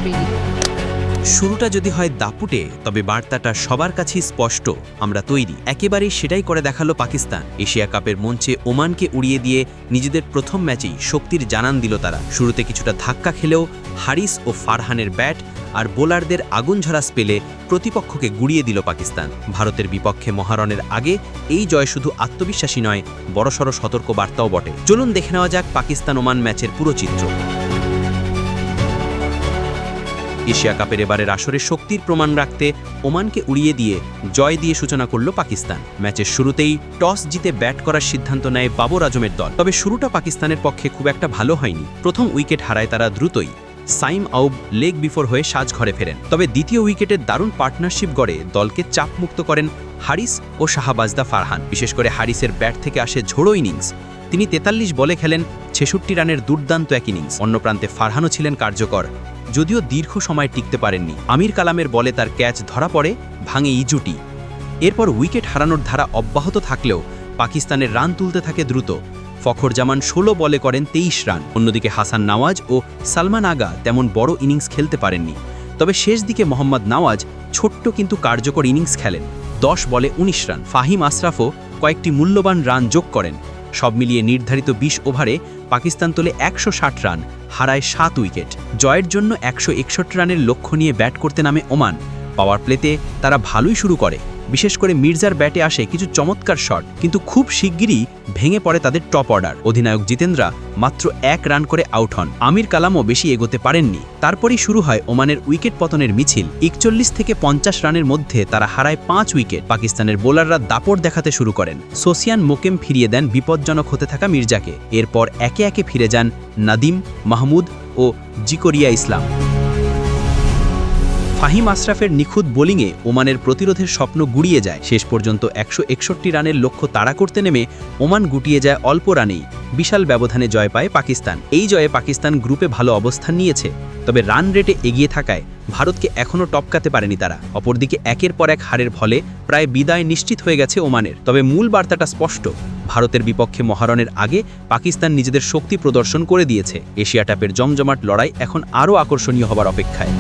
really. শুরুটা যদি হয় দাপুটে, তবে বার্তাটা সবার কাছেই স্পষ্ট, আমরা তৈরি। একেবারেই সেটাই করে দেখালো পাকিস্তান। এশিয়া কাপের মঞ্চে ওমানকে উড়িয়ে দিয়ে নিজেদের প্রথম ম্যাচেই শক্তির জানান দিল তারা। শুরুতে কিছুটা ধাক্কা খেলেও হারিস ও ফারহানের ব্যাট আর বোলারদের আগুনঝরা স্পেলে প্রতিপক্ষকে গুড়িয়ে দিল পাকিস্তান। ভারতের বিপক্ষে মহারণের আগে এই জয় শুধু আত্মবিশ্বাসী নয়, বড়সড় সতর্ক বার্তাও বটে। চলুন দেখে নেওয়া যাক পাকিস্তান ওমান ম্যাচের পুরো চিত্র। এশিয়া কাপের এবারের আসরে শক্তির প্রমাণ রাখতে ওমানকে উড়িয়ে দিয়ে জয় দিয়ে সূচনা করল পাকিস্তান। ম্যাচের শুরুতেই টস জিতে ব্যাট করার সিদ্ধান্ত নেয় বাবর আজমের দল। তবে শুরুটা পাকিস্তানের পক্ষে খুব একটা ভালো হয়নি। প্রথম উইকেট হারায় তারা দ্রুতই। সাইম আউব লেগ বিফোর হয়ে সাজঘরে ফেরেন। তবে দ্বিতীয় উইকেটের দারুণ পার্টনারশিপ গড়ে দলকে চাপমুক্ত করেন হারিস ও শাহবাজদা ফারহান। বিশেষ করে হারিসের ব্যাট থেকে আসে ঝোড়ো ইনিংস। তিনি ৪৩ বলে খেলেন ৬৬ রানের দুর্দান্ত এক ইনিংস। অন্য প্রান্তে ফারহানও ছিলেন কার্যকর, যদিও দীর্ঘ সময় টিকতে পারেননি। আমির কালামের বলে তার ক্যাচ ধরা পড়ে, ভাঙে ইজুটি। এরপর উইকেট হারানোর ধারা অব্যাহত থাকলেও পাকিস্তানের রান তুলতে থাকে দ্রুত। ফখর জামান ১৬ বলে করেন ২৩ রান। অন্যদিকে হাসান নওয়াজ ও সালমান আগা তেমন বড় ইনিংস খেলতে পারেননি। তবে শেষ দিকে মোহাম্মদ নওয়াজ ছোট্ট কিন্তু কার্যকর ইনিংস খেলেন, ১০ বলে ১৯ রান। ফাহিম আশরাফও কয়েকটি মূল্যবান রান যোগ করেন। সব মিলিয়ে নির্ধারিত ২০ ওভারে পাকিস্তান তোলে ১৬০ রান, হারায় ৭ উইকেট। জয়ের জন্য ১৬১ রানের লক্ষ্য নিয়ে ব্যাট করতে নামে ওমান। পাওয়ার প্লেতে তারা ভালোই শুরু করে, বিশেষ করে মির্জার ব্যাটে আসে কিছু চমৎকার শট, কিন্তু খুব শিগগিরই ভেঙে পড়ে তাদের টপ অর্ডার। অধিনায়ক জিতেন্দ্রা মাত্র ১ রান করে আউট হন। আমির কালামও বেশি এগোতে পারেননি। তারপরই শুরু হয় ওমানের উইকেট পতনের মিছিল। ৪১ থেকে ৫০ রানের মধ্যে তারা হারায় ৫ উইকেট। পাকিস্তানের বোলাররা দাপট দেখাতে শুরু করেন। সোসিয়ান মোকেম ফিরিয়ে দেন বিপজ্জনক হতে থাকা মির্জাকে। এরপর একে একে ফিরে যান নাদিম, মাহমুদ ও জিকরিয়া ইসলাম। ফাহিম আশরাফের নিখুঁত বোলিংয়ে ওমানের প্রতিরোধের স্বপ্ন গুড়িয়ে যায়। শেষ পর্যন্ত ১৬১ রানের লক্ষ্য তাড়া করতে নেমে ওমান গুটিয়ে যায় অল্প রানেই। বিশাল ব্যবধানে জয় পায় পাকিস্তান। এই জয়ে পাকিস্তান গ্রুপে ভালো অবস্থান নিয়েছে, তবে রান রেটে এগিয়ে থাকায় ভারতকে এখনও টপকাতে পারেনি তারা। অপরদিকে একের পর এক হারের ফলে প্রায় বিদায় নিশ্চিত হয়ে গেছে ওমানের। তবে মূল বার্তাটা স্পষ্ট, ভারতের বিপক্ষে মহারণের আগে পাকিস্তান নিজেদের শক্তি প্রদর্শন করে দিয়েছে। এশিয়া কাপের জমজমাট লড়াই এখন আরও আকর্ষণীয় হবার অপেক্ষায়।